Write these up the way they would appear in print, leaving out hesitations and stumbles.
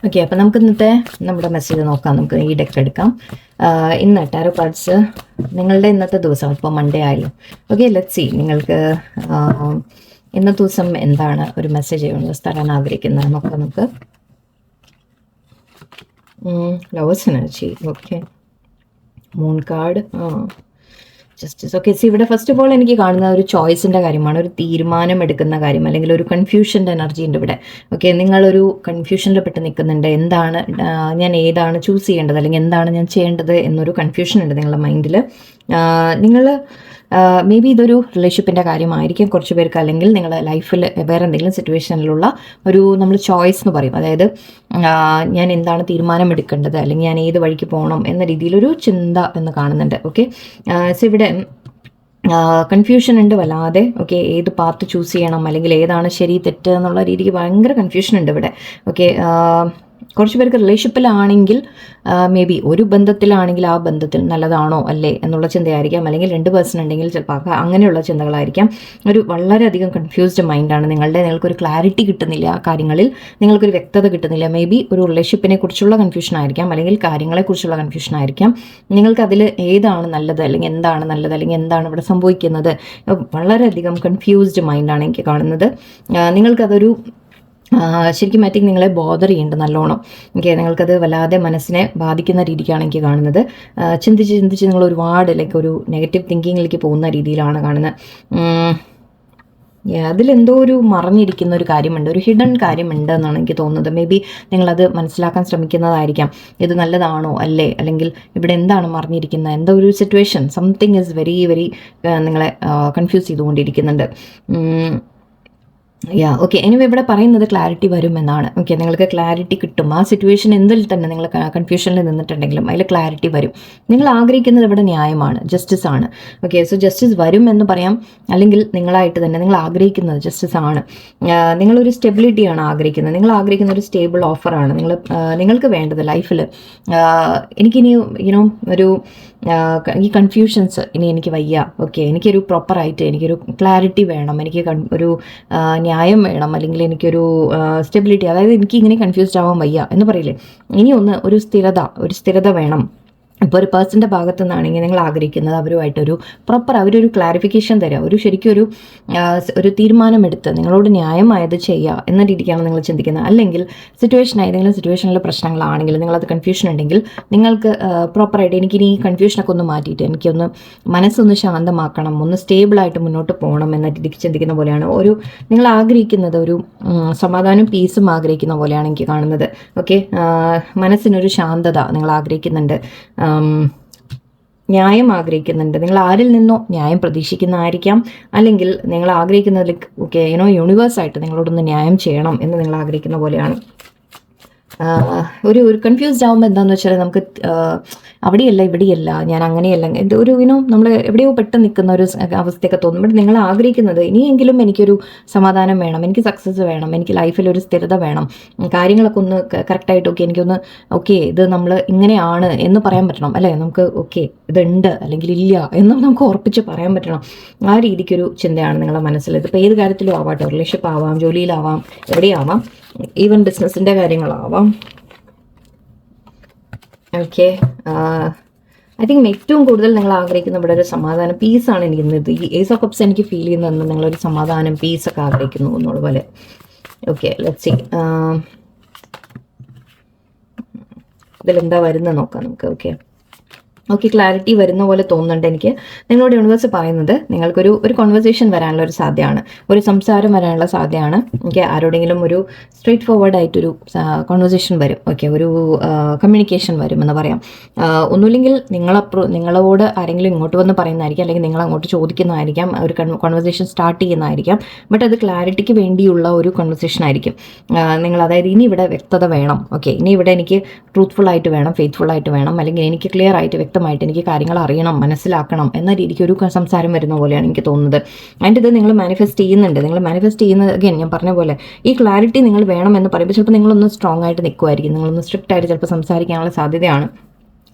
Okay, അപ്പം നമുക്ക് ഇന്നത്തെ നമ്മുടെ മെസ്സേജ് നോക്കാം. നമുക്ക് ഈ ഡെക്ക് എടുക്കാം. ഇന്ന് ടാരോ കാർഡ്സ് നിങ്ങളുടെ ഇന്നത്തെ ദിവസം, ഇപ്പോൾ മൺഡേ ആയല്ലോ. ഓക്കെ, ലെറ്റ്സ് സീ നിങ്ങൾക്ക് ഇന്നത്തെ ദിവസം എന്താണ് ഒരു മെസ്സേജ് തരാൻ ആഗ്രഹിക്കുന്നത് നോക്കാം. നമുക്ക് lovers energy. Okay, moon card, justice. Okay, C ഇവിടെ ഫസ്റ്റ് ഓഫ് ഓൾ എനിക്ക് കാണുന്ന ഒരു ചോയ്സിൻ്റെ കാര്യമാണ്, ഒരു തീരുമാനം എടുക്കുന്ന കാര്യം, അല്ലെങ്കിൽ ഒരു കൺഫ്യൂഷൻ്റെ എനർജി ഉണ്ട് ഇവിടെ. ഓക്കെ, നിങ്ങളൊരു കൺഫ്യൂഷനിൽ പെട്ട് നിൽക്കുന്നുണ്ട്. എന്താണ് ഞാൻ ഏതാണ് ചൂസ് ചെയ്യേണ്ടത്, അല്ലെങ്കിൽ എന്താണ് ഞാൻ ചെയ്യേണ്ടത് എന്നൊരു കൺഫ്യൂഷൻ ഉണ്ട് നിങ്ങളുടെ മൈൻഡിൽ. നിങ്ങൾ മേ ബി ഇതൊരു റിലേഷൻഷിപ്പിൻ്റെ കാര്യമായിരിക്കും കുറച്ച് പേർക്ക്, അല്ലെങ്കിൽ നിങ്ങളുടെ ലൈഫിൽ വേറെ എന്തെങ്കിലും സിറ്റുവേഷനിലുള്ള ഒരു നമ്മൾ ചോയ്സ് എന്ന് പറയും. അതായത് ഞാൻ എന്താണ് തീരുമാനം എടുക്കേണ്ടത്, അല്ലെങ്കിൽ ഞാൻ ഏത് വഴിക്ക് പോകണം എന്ന രീതിയിലൊരു ചിന്ത എന്ന് കാണുന്നുണ്ട്. ഓക്കെ, സോ ഇവിടെ കൺഫ്യൂഷൻ ഉണ്ട് വല്ലാതെ. ഓക്കെ, ഏത് പാത്ത് ചൂസ് ചെയ്യണം, അല്ലെങ്കിൽ ഏതാണ് ശരി തെറ്റ് എന്നുള്ള രീതിക്ക് ഭയങ്കര കൺഫ്യൂഷൻ ഉണ്ട് ഇവിടെ. ഓക്കെ, കുറച്ച് പേർക്ക് റിലേഷൻഷിപ്പിലാണെങ്കിൽ മേ ബി ഒരു ബന്ധത്തിലാണെങ്കിൽ ആ ബന്ധത്തിൽ നല്ലതാണോ അല്ലേ എന്നുള്ള ചിന്തയായിരിക്കാം, അല്ലെങ്കിൽ 2 പേഴ്സൺ ഉണ്ടെങ്കിൽ ചിലപ്പോൾ അങ്ങനെയുള്ള ചിന്തകളായിരിക്കാം. ഒരു വളരെയധികം കൺഫ്യൂസ്ഡ് മൈൻഡാണ് നിങ്ങളുടെ. നിങ്ങൾക്കൊരു ക്ലാരിറ്റി കിട്ടുന്നില്ല ആ കാര്യങ്ങളിൽ, നിങ്ങൾക്കൊരു വ്യക്തത കിട്ടുന്നില്ല. മേ ബി ഒരു റിലേഷൻഷിപ്പിനെ കുറിച്ചുള്ള കൺഫ്യൂഷൻ ആയിരിക്കാം, അല്ലെങ്കിൽ കാര്യങ്ങളെക്കുറിച്ചുള്ള കൺഫ്യൂഷൻ ആയിരിക്കാം. നിങ്ങൾക്കതിൽ ഏതാണ് നല്ലത്, അല്ലെങ്കിൽ എന്താണ് നല്ലത്, അല്ലെങ്കിൽ എന്താണ് ഇവിടെ സംഭവിക്കുന്നത്, വളരെയധികം കൺഫ്യൂസ്ഡ് മൈൻഡാണ് എനിക്ക് കാണുന്നത്. നിങ്ങൾക്കതൊരു ശരിക്കും മാറ്റിങ് നിങ്ങളെ ബോദർ ചെയ്യുന്നുണ്ട് നല്ലോണം. ഓക്കെ, നിങ്ങൾക്കത് വല്ലാതെ മനസ്സിനെ ബാധിക്കുന്ന രീതിക്കാണ് എനിക്ക് കാണുന്നത്. ചിന്തിച്ച് നിങ്ങൾ ഒരുപാട് ലൈക്ക് ഒരു നെഗറ്റീവ് തിങ്കിങ്ങിലേക്ക് പോകുന്ന രീതിയിലാണ് കാണുന്നത്. അതിലെന്തോ ഒരു മറഞ്ഞിരിക്കുന്ന ഒരു കാര്യമുണ്ട്, ഒരു ഹിഡൻ കാര്യമുണ്ട് എന്നാണ് എനിക്ക് തോന്നുന്നത്. മേ ബി നിങ്ങളത് മനസ്സിലാക്കാൻ ശ്രമിക്കുന്നതായിരിക്കാം. ഇത് നല്ലതാണോ അല്ലേ, അല്ലെങ്കിൽ ഇവിടെ എന്താണ് മറിഞ്ഞിരിക്കുന്നത്, എന്തോ ഒരു situation, something is very very നിങ്ങളെ കൺഫ്യൂസ് ചെയ്തുകൊണ്ടിരിക്കുന്നുണ്ട്. ഓക്കെ, എനിവേ ഇവിടെ പറയുന്നത് ക്ലാരിറ്റി വരുമെന്നാണ്. ഓക്കെ, നിങ്ങൾക്ക് ക്ലാരിറ്റി കിട്ടും. ആ സിറ്റുവേഷൻ എന്തിൽ തന്നെ നിങ്ങൾ കൺഫ്യൂഷനിൽ നിന്നിട്ടുണ്ടെങ്കിലും അതിൽ ക്ലാരിറ്റി വരും. നിങ്ങൾ ആഗ്രഹിക്കുന്നത് ഇവിടെ ന്യായമാണ്, ജസ്റ്റിസ് ആണ്. ഓക്കെ, സോ ജസ്റ്റിസ് വരും എന്ന് പറയാം, അല്ലെങ്കിൽ നിങ്ങളായിട്ട് തന്നെ നിങ്ങൾ ആഗ്രഹിക്കുന്നത് ജസ്റ്റിസ് ആണ്. നിങ്ങളൊരു സ്റ്റെബിലിറ്റിയാണ് ആഗ്രഹിക്കുന്നത്. നിങ്ങൾ ആഗ്രഹിക്കുന്ന ഒരു സ്റ്റേബിൾ ഓഫറാണ് നിങ്ങൾക്ക് വേണ്ടത് ലൈഫിൽ. എനിക്കിനി ഒരു ഈ കൺഫ്യൂഷൻസ് ഇനി എനിക്ക് വയ്യ. ഓക്കെ, എനിക്കൊരു പ്രോപ്പറായിട്ട് എനിക്കൊരു ക്ലാരിറ്റി വേണം, എനിക്ക് ഒരു ന്യായം വേണം, അല്ലെങ്കിൽ എനിക്കൊരു സ്റ്റെബിലിറ്റി. അതായത് എനിക്ക് ഇങ്ങനെ കൺഫ്യൂസ്ഡ് ആവാൻ വയ്യ എന്ന് പറയില്ലേ, ഇനി ഒരു സ്ഥിരത വേണം. ഇപ്പോൾ ഒരു പേഴ്സൻ്റെ ഭാഗത്തു നിന്നാണെങ്കിൽ നിങ്ങൾ ആഗ്രഹിക്കുന്നത് അവരുമായിട്ടൊരു പ്രോപ്പർ അവരൊരു ക്ലാരിഫിക്കേഷൻ തരിക, ശരിക്കും ഒരു തീരുമാനമെടുത്ത് നിങ്ങളോട് ന്യായമായത് ചെയ്യുക എന്ന രീതിക്കാണ് നിങ്ങൾ ചിന്തിക്കുന്നത്. അല്ലെങ്കിൽ ഏതെങ്കിലും സിറ്റുവേഷനിലെ പ്രശ്നങ്ങളാണെങ്കിൽ, നിങ്ങളത് കൺഫ്യൂഷൻ ഉണ്ടെങ്കിൽ നിങ്ങൾക്ക് പ്രോപ്പറായിട്ട് എനിക്കിനി ഈ കൺഫ്യൂഷനൊക്കെ ഒന്ന് മാറ്റിയിട്ട് എനിക്കൊന്ന് മനസ്സൊന്ന് ശാന്തമാക്കണം, ഒന്ന് സ്റ്റേബിളായിട്ട് മുന്നോട്ട് പോകണം എന്ന രീതിക്ക് ചിന്തിക്കുന്ന പോലെയാണ്. നിങ്ങൾ ആഗ്രഹിക്കുന്നത് ഒരു സമാധാനം പീസും ആഗ്രഹിക്കുന്ന പോലെയാണ് എനിക്ക് കാണുന്നത്. ഓക്കെ, മനസ്സിനൊരു ശാന്തത നിങ്ങൾ ആഗ്രഹിക്കുന്നുണ്ട്, ന്യായം ആഗ്രഹിക്കുന്നുണ്ട്. നിങ്ങൾ ആരിൽ നിന്നോ ന്യായം പ്രതീക്ഷിക്കുന്നതായിരിക്കാം, അല്ലെങ്കിൽ നിങ്ങൾ ആഗ്രഹിക്കുന്നതിൽ യൂണിവേഴ്സായിട്ട് നിങ്ങളോടൊന്ന് ന്യായം ചെയ്യണം എന്ന് നിങ്ങൾ ആഗ്രഹിക്കുന്ന പോലെയാണ്. ഒരു കൺഫ്യൂസ്ഡ് ആകുമ്പോൾ എന്താണെന്ന് വെച്ചാൽ നമുക്ക് അവിടെയല്ല ഇവിടെയല്ല, ഞാൻ അങ്ങനെയല്ല, ഒരു നമ്മൾ എവിടെയോ പെട്ട് നിൽക്കുന്ന ഒരു അവസ്ഥയൊക്കെ തോന്നും. ബട്ട് നിങ്ങൾ ആഗ്രഹിക്കുന്നത് ഇനിയെങ്കിലും എനിക്കൊരു സമാധാനം വേണം, എനിക്ക് സക്സസ് വേണം, എനിക്ക് ലൈഫിൽ ഒരു സ്ഥിരത വേണം, കാര്യങ്ങളൊക്കെ ഒന്ന് കറക്റ്റായിട്ട് എനിക്കൊന്ന് ഇത് നമ്മൾ ഇങ്ങനെയാണ് എന്ന് പറയാൻ പറ്റണം, അല്ലേ? നമുക്ക് ഇതുണ്ട് അല്ലെങ്കിൽ ഇല്ല എന്നും നമുക്ക് ഉറപ്പിച്ച് പറയാൻ പറ്റണം. ആ രീതിക്കൊരു ചിന്തയാണ് നിങ്ങളുടെ മനസ്സിൽ. ഇതിപ്പോൾ ഏത് കാര്യത്തിലും ആവാട്ടോ, റിലേഷൻഷിപ്പ് ആവാം, ജോലിയിലാവാം, എവിടെയാവാം, ഈവൻ ബിസിനസ്സിൻ്റെ കാര്യങ്ങളാവാം. ഓക്കെ, ഐ തിങ്ക് ഏറ്റവും കൂടുതൽ നിങ്ങൾ ആഗ്രഹിക്കുന്ന ഇവിടെ ഒരു സമാധാനം, പീസാണ് എനിക്ക് ഈ ഏസ് ഓഫ് കപ്സ് എനിക്ക് ഫീൽ ചെയ്യുന്നത്. നിങ്ങളൊരു സമാധാനം, പീസൊക്കെ ആഗ്രഹിക്കുന്നു എന്നുള്ള പോലെ. ഓക്കെ, ലെറ്റ്സ് സീ ഇതിലെന്താ വരുന്നത് നോക്കാം നമുക്ക്. ഓക്കെ, ക്ലാരിറ്റി വരുന്ന പോലെ തോന്നുന്നുണ്ട് എനിക്ക്. നിങ്ങളോട് യൂണിവേഴ്സ് പറയുന്നത് നിങ്ങൾക്കൊരു കോൺവെർസേഷൻ വരാനുള്ള ഒരു സാധ്യതയാണ്, ഒരു സംസാരം വരാനുള്ള സാധ്യതയാണ്. ഓക്കെ, ആരോടെങ്കിലും ഒരു സ്ട്രെയിറ്റ് ഫോർവേഡ് ആയിട്ടൊരു കോൺവെർസേഷൻ വരും. ഓക്കെ, ഒരു കമ്മ്യൂണിക്കേഷൻ വരും എന്ന് പറയാം. ഒന്നുമില്ലെങ്കിൽ നിങ്ങളോട് ആരെങ്കിലും ഇങ്ങോട്ട് വന്ന് പറയുന്നതായിരിക്കും, അല്ലെങ്കിൽ നിങ്ങൾ അങ്ങോട്ട് ചോദിക്കുന്നതായിരിക്കാം, ഒരു കോൺവെർസേഷൻ സ്റ്റാർട്ട് ചെയ്യുന്നതായിരിക്കും. ബട്ട് അത് ക്ലാരിറ്റിക്ക് വേണ്ടിയുള്ള ഒരു കോൺവെർസേഷൻ ആയിരിക്കും. അതായത് ഇനി ഇവിടെ വ്യക്തത വേണം. ഓക്കെ, ഇനി ഇവിടെ എനിക്ക് ട്രൂത്ത്ഫുൾ ആയിട്ട് വേണം, ഫെയ്ത്ത്ഫുൾ ആയിട്ട് വേണം, അല്ലെങ്കിൽ എനിക്ക് ക്ലിയർ ആയിട്ട് വ്യക്തമായിട്ട് എനിക്ക് കാര്യങ്ങൾ അറിയണം, മനസ്സിലാക്കണം എന്ന രീതിക്ക് ഒരു സംസാരം വരുന്ന പോലെയാണ് എനിക്ക് തോന്നുന്നത്. അതിൻ്റെ ഇത് നിങ്ങൾ മാനിഫെസ്റ്റ് ചെയ്യുന്നുണ്ട്. നിങ്ങൾ മാനിഫെസ്റ്റ് ചെയ്യുന്നത് അഗൈൻ ഞാൻ പറഞ്ഞ പോലെ ഈ ക്ലാരിറ്റി നിങ്ങൾ വേണമെന്ന് പറയുമ്പോൾ ചിലപ്പോൾ നിങ്ങളൊന്ന് സ്ട്രോങ് ആയിട്ട് നിൽക്കുമായിരിക്കും, നിങ്ങളൊന്ന് സ്ട്രിക്റ്റ് ആയിട്ട് ചിലപ്പോൾ സംസാരിക്കാനുള്ള സാധ്യതയാണ്.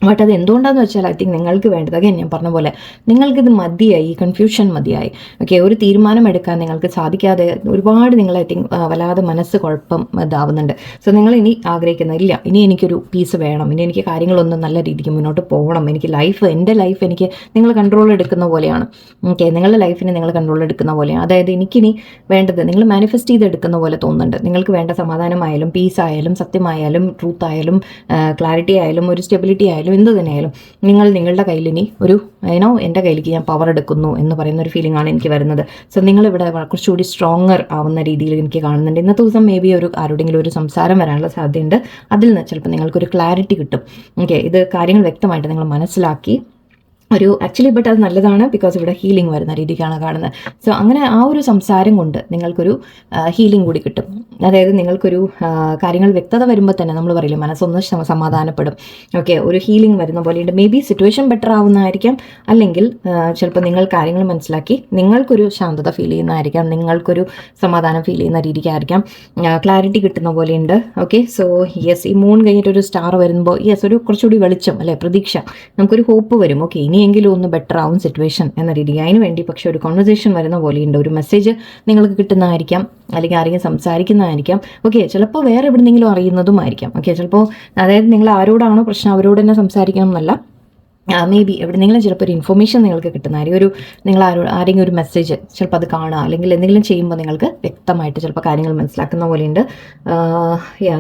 ബട്ട് അത് എന്തുകൊണ്ടാണെന്ന് വെച്ചാൽ ഐ തിങ്ക് നിങ്ങൾക്ക് വേണ്ടത് അഗൈൻ ഞാൻ പറഞ്ഞ പോലെ നിങ്ങൾക്കിത് മതിയായി, ഈ കൺഫ്യൂഷൻ മതിയായി. ഓക്കെ, ഒരു തീരുമാനം എടുക്കാൻ നിങ്ങൾക്ക് സാധിക്കാതെ ഒരുപാട് നിങ്ങൾ ഐ തിങ്ക് വല്ലാതെ മനസ്സ് കുഴപ്പം ഇതാവുന്നുണ്ട്. സോ നിങ്ങൾ ഇനി ആഗ്രഹിക്കുന്നില്ല, ഇനി എനിക്കൊരു പീസ് വേണം, ഇനി എനിക്ക് കാര്യങ്ങളൊന്നും നല്ല രീതിക്ക് മുന്നോട്ട് പോകണം, എനിക്ക് എൻ്റെ ലൈഫ് എനിക്ക് നിങ്ങൾ കൺട്രോൾ എടുക്കുന്ന പോലെയാണ്. ഓക്കെ, നിങ്ങളുടെ ലൈഫിനെ നിങ്ങൾ കൺട്രോൾ എടുക്കുന്ന പോലെയാണ്. അതായത് എനിക്കിനി വേണ്ടത് നിങ്ങൾ മാനിഫെസ്റ്റ് ചെയ്തെടുക്കുന്ന പോലെ തോന്നുന്നുണ്ട്. നിങ്ങൾക്ക് വേണ്ട സമാധാനമായാലും പീസ് ആയാലും സത്യമായാലും ട്രൂത്ത് ആയാലും ക്ലാരിറ്റി ആയാലും ഒരു സ്റ്റെബിലിറ്റി ആയാലും എന്ത് തന്നെയായാലും നിങ്ങളുടെ കയ്യിൽ ഇനി ഒരു എൻ്റെ കയ്യിലേക്ക് ഞാൻ പവർ എടുക്കുന്നു എന്ന് പറയുന്ന ഒരു ഫീലിംഗ് ആണ് എനിക്ക് വരുന്നത്. സോ നിങ്ങളിവിടെ കുറച്ചുകൂടി സ്ട്രോങ്ങർ ആവുന്ന രീതിയിൽ എനിക്ക് കാണുന്നുണ്ട്. ഇന്നത്തെ ദിവസം മേ ബി ആരുടെങ്കിലും ഒരു സംസാരം വരാനുള്ള സാധ്യതയുണ്ട്. അതിൽ നിന്ന് ചിലപ്പോൾ നിങ്ങൾക്കൊരു ക്ലാരിറ്റി കിട്ടും. ഓക്കെ, ഇത് കാര്യങ്ങൾ വ്യക്തമായിട്ട് നിങ്ങൾ മനസ്സിലാക്കി ഒരു ആക്ച്വലി ബട്ട് അത് നല്ലതാണ്, ബിക്കോസ് ഇവിടെ ഹീലിംഗ് വരുന്ന രീതിക്കാണ് കാണുന്നത്. സോ അങ്ങനെ ആ ഒരു സംസാരം കൊണ്ട് നിങ്ങൾക്കൊരു ഹീലിംഗ് കൂടി കിട്ടും. അതായത് നിങ്ങൾക്കൊരു കാര്യങ്ങൾ വ്യക്തത വരുമ്പോൾ തന്നെ നമ്മൾ പറയില്ലേ മനസ്സൊന്ന് സമാധാനപ്പെടും. ഓക്കെ, ഒരു ഹീലിംഗ് വരുന്ന പോലെയുണ്ട്. മേ ബി സിറ്റുവേഷൻ ബെറ്റർ ആവുന്നതായിരിക്കാം, അല്ലെങ്കിൽ ചിലപ്പോൾ നിങ്ങൾ കാര്യങ്ങൾ മനസ്സിലാക്കി നിങ്ങൾക്കൊരു ശാന്തത ഫീൽ ചെയ്യുന്നതായിരിക്കാം, നിങ്ങൾക്കൊരു സമാധാനം ഫീൽ ചെയ്യുന്ന രീതിക്കായിരിക്കാം, ക്ലാരിറ്റി കിട്ടുന്ന പോലെയുണ്ട്. ഓക്കെ, സോ യെസ്, ഈ മൂൺ കഴിഞ്ഞിട്ടൊരു സ്റ്റാർ വരുമ്പോൾ യെസ് ഒരു കുറച്ചുകൂടി വെളിച്ചം അല്ലെ, പ്രതീക്ഷ, നമുക്കൊരു ഹോപ്പ് വരും. ഓക്കെ, ഇനിയെങ്കിലും ഒന്ന് ബെറ്റർ ആവും സിറ്റുവേഷൻ എന്ന രീതിക്ക്. അതിന് വേണ്ടി പക്ഷെ ഒരു കോൺവെർസേഷൻ വരുന്ന പോലെയുണ്ട്, ഒരു മെസ്സേജ് നിങ്ങൾക്ക് കിട്ടുന്നതായിരിക്കാം, അല്ലെങ്കിൽ ആരെങ്കിലും സംസാരിക്കുന്നതായിരിക്കാം. ഓക്കെ, ചിലപ്പോൾ വേറെ എവിടെന്നെങ്കിലും അറിയുന്നതുമായിരിക്കാം. ഓക്കെ, ചിലപ്പോൾ അതായത് നിങ്ങൾ ആരോടാണോ പ്രശ്നം അവരോട് തന്നെ സംസാരിക്കണം എന്നല്ല, മേ ബി എവിടെന്നെങ്കിലും ചിലപ്പോൾ ഒരു ഇൻഫർമേഷൻ നിങ്ങൾക്ക് കിട്ടുന്നതായിരിക്കും. നിങ്ങൾ ആരെങ്കിലും ഒരു മെസ്സേജ് ചിലപ്പോൾ അത് കാണുക, അല്ലെങ്കിൽ എന്തെങ്കിലും ചെയ്യുമ്പോൾ നിങ്ങൾക്ക് വ്യക്തമായിട്ട് ചിലപ്പോൾ കാര്യങ്ങൾ മനസ്സിലാക്കുന്ന പോലെയുണ്ട്.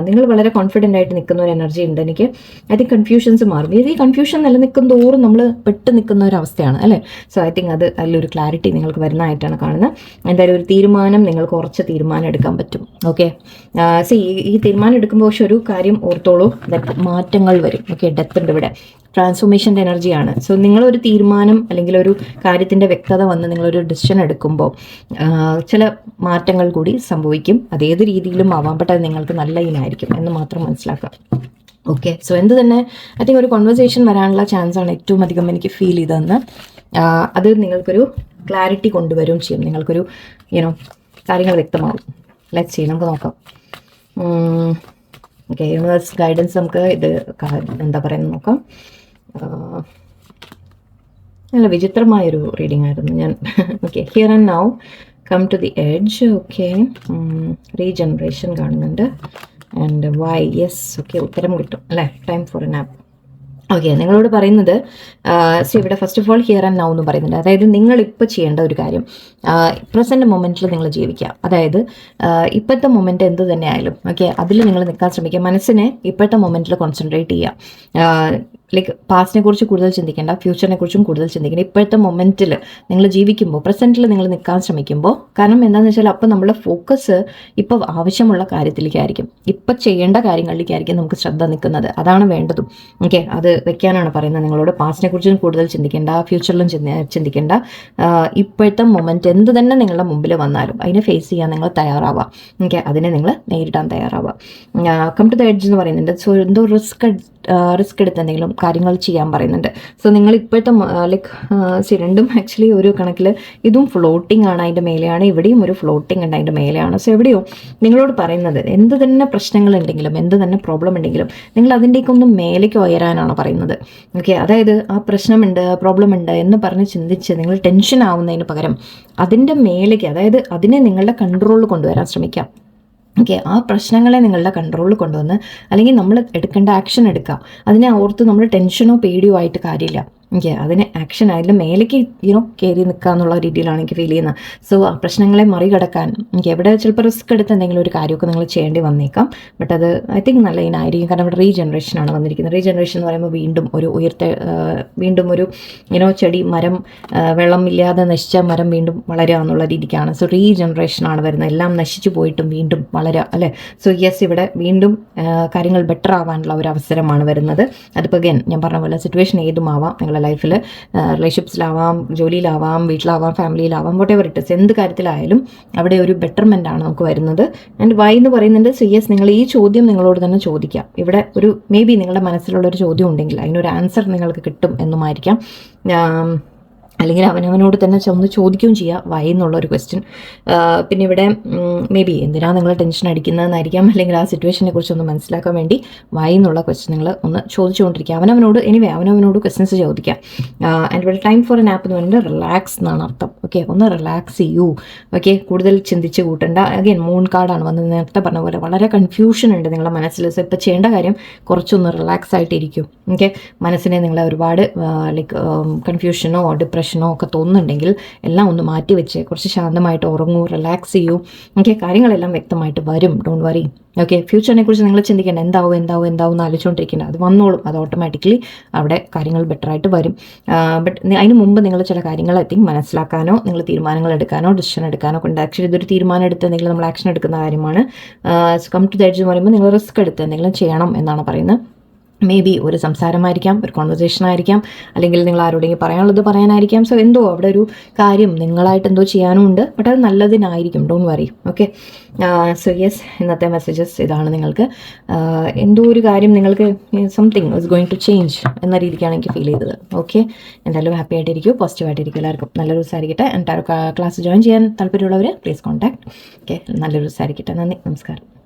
നിങ്ങൾ വളരെ കോൺഫിഡൻ്റ് ആയിട്ട് നിൽക്കുന്ന ഒരു എനർജി ഉണ്ട് എനിക്ക്. ഐ തിങ്ക് കൺഫ്യൂഷൻസ് മാറും. ഈ കൺഫ്യൂഷൻ നിലനിൽക്കും തോറും നമ്മൾ പെട്ട് നിൽക്കുന്ന ഒരു അവസ്ഥയാണ് അല്ലേ. സോ ഐ തിങ്ക് അതിലൊരു ക്ലാരിറ്റി നിങ്ങൾക്ക് വരുന്നതായിട്ടാണ് കാണുന്നത്. എന്തായാലും ഒരു തീരുമാനം, നിങ്ങൾക്ക് ഉറച്ച തീരുമാനം എടുക്കാൻ പറ്റും. ഓക്കെ, ഈ തീരുമാനം എടുക്കുമ്പോൾ പക്ഷെ ഒരു കാര്യം ഓർത്തോളൂ, മാറ്റങ്ങൾ വരും. ഓക്കെ, ഡെത്ത് ഉണ്ട് ഇവിടെ, ട്രാൻസ്ഫോർമേഷൻ്റെ എനർജിയാണ്. സോ നിങ്ങളൊരു തീരുമാനം അല്ലെങ്കിൽ ഒരു കാര്യത്തിൻ്റെ വ്യക്തത വന്ന് നിങ്ങളൊരു ഡിസിഷൻ എടുക്കുമ്പോൾ ചില മാറ്റങ്ങൾ കൂടി സംഭവിക്കും. അതേത് രീതിയിലും ആവാം, ബട്ട് അത് നിങ്ങൾക്ക് നല്ല ഇനായിരിക്കും എന്ന് മാത്രം മനസ്സിലാക്കാം. ഓക്കെ, സോ എന്ത് തന്നെ ഐ തിങ്ക് ഒരു കോൺവെർസേഷൻ വരാനുള്ള ചാൻസ് ആണ് ഏറ്റവും അധികം എനിക്ക് ഫീൽ ചെയ്തതെന്ന്. അത് നിങ്ങൾക്കൊരു ക്ലാരിറ്റി കൊണ്ടുവരും ചെയ്യും, നിങ്ങൾക്കൊരു കാര്യങ്ങൾ വ്യക്തമാവും. ലെറ്റ്സ് സീ, നമുക്ക് നോക്കാം. ഓക്കെ, യൂണിവേഴ്സ് ഗൈഡൻസ് നമുക്ക് ഇത് എന്താ പറയുന്നത് നോക്കാം. നല്ല വിചിത്രമായൊരു റീഡിംഗ് ആയിരുന്നു ഞാൻ. Okay, here and now come to the edge. Okay, regeneration കാണുന്നുണ്ട്. ആൻഡ് വൈ, യെസ്, ഓക്കെ, ഉത്തരം കിട്ടും അല്ലേ. Time for a nap. Okay, നിങ്ങളോട് പറയുന്നത് ഇവിടെ first of all here and now എന്ന് പറയുന്നുണ്ട്. അതായത് നിങ്ങളിപ്പോൾ ചെയ്യേണ്ട ഒരു കാര്യം പ്രസൻറ്റ് മൊമെൻറ്റിൽ നിങ്ങൾ ജീവിക്കുക. അതായത് ഇപ്പോഴത്തെ മൊമെൻറ്റ് എന്ത് തന്നെ ആയാലും ഓക്കെ, അതിൽ നിങ്ങൾ നിൽക്കാൻ ശ്രമിക്കുക. മനസ്സിനെ ഇപ്പോഴത്തെ മൊമെൻറ്റിൽ കോൺസെൻട്രേറ്റ് ചെയ്യുക. ലൈക്ക് പാസ്റ്റിനെ കുറിച്ച് കൂടുതൽ ചിന്തിക്കേണ്ട, ഫ്യൂച്ചറിനെ കുറിച്ചും കൂടുതൽ ചിന്തിക്കേണ്ട. ഇപ്പോഴത്തെ മൊമെൻറ്റിൽ നിങ്ങൾ ജീവിക്കുമ്പോൾ, പ്രസൻറ്റിൽ നിങ്ങൾ നിൽക്കാൻ ശ്രമിക്കുമ്പോൾ, കാരണം എന്താണെന്ന് വെച്ചാൽ അപ്പോൾ നമ്മുടെ ഫോക്കസ് ഇപ്പോൾ ആവശ്യമുള്ള കാര്യത്തിലേക്കായിരിക്കും, ഇപ്പം ചെയ്യേണ്ട കാര്യങ്ങളിലേക്കായിരിക്കും നമുക്ക് ശ്രദ്ധ നിൽക്കുന്നത്. അതാണ് വേണ്ടതും. ഓക്കെ, അത് വെക്കാനാണ് പറയുന്നത് നിങ്ങളോട്. പാസ്റ്റിനെ കുറിച്ചും കൂടുതൽ ചിന്തിക്കേണ്ട, ഫ്യൂച്ചറിലും ചിന്തിക്കേണ്ട. ഇപ്പോഴത്തെ മൊമെൻറ്റ് എന്ത് തന്നെ നിങ്ങളുടെ മുമ്പിൽ വന്നാലും അതിനെ ഫേസ് ചെയ്യാൻ നിങ്ങൾ തയ്യാറാവുക. ഓക്കെ, അതിനെ നിങ്ങൾ നേരിടാൻ തയ്യാറാവുക. കം ടു ദ എഡ്ജ് എന്ന് പറയുന്നുണ്ട്. സോ എന്തോ റിസ്ക് എടുത്ത് എന്തെങ്കിലും കാര്യങ്ങൾ ചെയ്യാൻ പറയുന്നുണ്ട്. സോ നിങ്ങൾ ഇപ്പോഴത്തെ രണ്ടും ആക്ച്വലി ഒരു കണക്കിൽ ഇതും ഫ്ലോട്ടിംഗ് ആണ്, അതിൻ്റെ മേലെയാണ്. ഇവിടെയും ഒരു ഫ്ലോട്ടിംഗ് ഉണ്ട്, അതിൻ്റെ മേലെയാണ്. സോ എവിടെയോ നിങ്ങളോട് പറയുന്നത് എന്ത് തന്നെ പ്രശ്നങ്ങളുണ്ടെങ്കിലും, എന്ത് തന്നെ പ്രോബ്ലം ഉണ്ടെങ്കിലും നിങ്ങൾ അതിൻ്റെയൊക്കെ മേലേക്ക് ഉയരാനാണ് പറയുന്നത്. ഓക്കെ, അതായത് ആ പ്രശ്നമുണ്ട്, പ്രോബ്ലം ഉണ്ട് എന്ന് പറഞ്ഞ് ചിന്തിച്ച് നിങ്ങൾ ടെൻഷൻ ആവുന്നതിന് പകരം അതിൻ്റെ മേലേക്ക്, അതായത് അതിനെ നിങ്ങളുടെ കൺട്രോളിൽ കൊണ്ടുവരാൻ ശ്രമിക്കാം. ഓക്കെ, ആ പ്രശ്നങ്ങളെ നിങ്ങളുടെ കൺട്രോളിൽ കൊണ്ടുവന്ന്, അല്ലെങ്കിൽ നമ്മൾ എടുക്കേണ്ട ആക്ഷൻ എടുക്കുക. അതിനെ ഓർത്ത് നമ്മൾ ടെൻഷനോ പേടിയോ ആയിട്ട് കാര്യമില്ല. ഓക്കെ, അതിന് ആക്ഷൻ അതിൻ്റെ മേലേക്ക് കയറി നിൽക്കുക എന്നുള്ള രീതിയിലാണ് എനിക്ക് ഫീൽ ചെയ്യുന്നത്. സോ ആ പ്രശ്നങ്ങളെ മറികടക്കാൻ എവിടെ ചിലപ്പോൾ റിസ്ക് എടുത്ത് എന്തെങ്കിലും ഒരു കാര്യമൊക്കെ നിങ്ങൾ ചെയ്യേണ്ടി വന്നേക്കാം. ബട്ട് അത് ഐ തിങ്ക് നല്ല ഇനായിരിക്കും. കാരണം ഇവിടെ റീജനറേഷനാണ് വന്നിരിക്കുന്നത്. റീജനറേഷൻ എന്ന് പറയുമ്പോൾ വീണ്ടും ഒരു ചെടി, മരം, വെള്ളം ഇല്ലാതെ നശിച്ച മരം വീണ്ടും വളരുക എന്നുള്ള രീതിക്കാണ്. സോ റീജനറേഷനാണ് വരുന്നത്. എല്ലാം നശിച്ചു പോയിട്ടും വീണ്ടും വളരുക അല്ലേ. സോ യെസ്, ഇവിടെ വീണ്ടും കാര്യങ്ങൾ ബെറ്റർ ആവാനുള്ള ഒരു അവസരമാണ് വരുന്നത്. അതിപ്പോൾ അഗൈൻ ഞാൻ പറഞ്ഞ പോലെ സിറ്റുവേഷൻ ഏതുമാവാം നിങ്ങളുടെ ലൈഫിൽ, റിലേഷൻഷിപ്സിലാവാം, ജോലിയിലാവാം, വീട്ടിലാവാം, ഫാമിലിയിലാവാം, വോട്ടെവർ ഇറ്റ് ഇസ്, എന്ത് കാര്യത്തിലായാലും അവിടെ ഒരു ബെറ്റർമെൻ്റ് ആണ് നമുക്ക് വരുന്നത്. ആൻഡ് വൈ എന്ന് പറയുന്നുണ്ട്. സോ യെസ്, നിങ്ങൾ ഈ ചോദ്യം നിങ്ങളോട് തന്നെ ചോദിക്കാം. ഇവിടെ ഒരു മേ ബി നിങ്ങളുടെ മനസ്സിലുള്ളൊരു ചോദ്യം ഉണ്ടെങ്കിൽ അതിനൊരു ആൻസർ നിങ്ങൾക്ക് കിട്ടും എന്നുമായിരിക്കാം. അല്ലെങ്കിൽ അവനവനോട് തന്നെ ഒന്ന് ചോദിക്കുകയും ചെയ്യുക വൈ എന്നുള്ളൊരു ക്വസ്റ്റ്യൻ. പിന്നെ ഇവിടെ മേ ബി എന്തിനാണ് നിങ്ങൾ ടെൻഷൻ അടിക്കുന്നതെന്നായിരിക്കാം, അല്ലെങ്കിൽ ആ സിറ്റുവേഷനെ കുറിച്ച് ഒന്ന് മനസ്സിലാക്കാൻ വേണ്ടി വൈ എന്നുള്ള ക്വസ്റ്റ്യൻ നിങ്ങൾ ഒന്ന് ചോദിച്ചുകൊണ്ടിരിക്കുക. അവനവനോട് ക്വസ്റ്റ്യൻസ് ചോദിക്കുക. ആൻഡ് ഇവിടെ ടൈം ഫോർ എൻ ആപ്പ് എന്ന് പറയുന്നത് റിലാക്സ് എന്നാണ് അർത്ഥം. ഓക്കെ, ഒന്ന് റിലാക്സ് ചെയ്യൂ. ഓക്കെ, കൂടുതൽ ചിന്തിച്ച് കൂട്ടണ്ട. അഗൈൻ മൂൺ കാർഡാണ് വന്നത്. നേരത്തെ പറഞ്ഞ പോലെ വളരെ കൺഫ്യൂഷൻ ഉണ്ട് നിങ്ങളുടെ മനസ്സിൽ. സോ ഇപ്പോൾ ചെയ്യേണ്ട കാര്യം കുറച്ചൊന്ന് റിലാക്സ് ആയിട്ടിരിക്കും. ഓക്കെ, മനസ്സിനെ നിങ്ങളെ ഒരുപാട് ലൈക്ക് കൺഫ്യൂഷനോ ഡിപ്രഷനോ ഒക്കെ തോന്നുന്നുണ്ടെങ്കിൽ എല്ലാം ഒന്ന് മാറ്റി വെച്ച് കുറച്ച് ശാന്തമായിട്ട് ഉറങ്ങൂ, റിലാക്സ് ചെയ്യൂ. ഓക്കെ, കാര്യങ്ങളെല്ലാം വ്യക്തമായിട്ട് വരും. Don't worry. ഓക്കെ, ഫ്യൂച്ചറിനെ കുറിച്ച് നിങ്ങൾ ചിന്തിക്കേണ്ട, എന്താവും എന്ന് ആലോചിച്ചുകൊണ്ടിരിക്കേണ്ട. അത് വന്നോളും, അത് ഓട്ടോമാറ്റിക്കലി അവിടെ കാര്യങ്ങൾ ബെറ്ററായിട്ട് വരും. ബട്ട് അതിന് മുമ്പ് നിങ്ങൾ ചില കാര്യങ്ങൾ ഐ തിങ്ക് മനസ്സിലാക്കാനോ നിങ്ങൾ തീരുമാനങ്ങൾ എടുക്കാനോ ഡിസിഷൻ എടുക്കാനോ കൊണ്ട്. ആക്ച്വലി ഇതൊരു തീരുമാനം എടുത്ത് എന്തെങ്കിലും നമ്മൾ ആക്ഷൻ എടുക്കുന്ന കാര്യമാണ്. കം ടു ദ എഡ്ജ് എന്ന് പറയുമ്പോൾ നിങ്ങൾ റിസ്ക് എടുത്ത് എന്തെങ്കിലും ചെയ്യണം എന്നാണ് പറയുന്നത്. മേ ബി ഒരു സംസാരമായിരിക്കാം, ഒരു കോൺവെർസേഷൻ ആയിരിക്കാം, അല്ലെങ്കിൽ നിങ്ങൾ ആരോടെങ്കിലും പറയാനുള്ളത് പറയാനായിരിക്കാം. സോ എന്തോ അവിടെ ഒരു കാര്യം നിങ്ങളായിട്ട് എന്തോ ചെയ്യാനും ഉണ്ട്. ബട്ട് അത് നല്ലതിനായിരിക്കും. Don't worry. Okay, so yes, ഇന്നത്തെ മെസ്സേജസ് ഇതാണ്. നിങ്ങൾക്ക് എന്തോ ഒരു കാര്യം നിങ്ങൾക്ക് something is going to change എന്ന രീതിക്കാണ് എനിക്ക് ഫീൽ ചെയ്തത്. ഓക്കെ, എന്തായാലും ഹാപ്പി ആയിട്ടിരിക്കും, പോസിറ്റീവായിട്ടിരിക്കും. എല്ലാവർക്കും നല്ലൊരു ദിവസമായിരിക്കട്ടെ. എൻ്റെ ക്ലാസ് ജോയിൻ ചെയ്യാൻ താല്പര്യമുള്ളവർ പ്ലീസ് കോൺടാക്ട്. ഓക്കെ, നല്ലൊരു ദിവസമായിരിക്കട്ടെ. നന്ദി, നമസ്കാരം.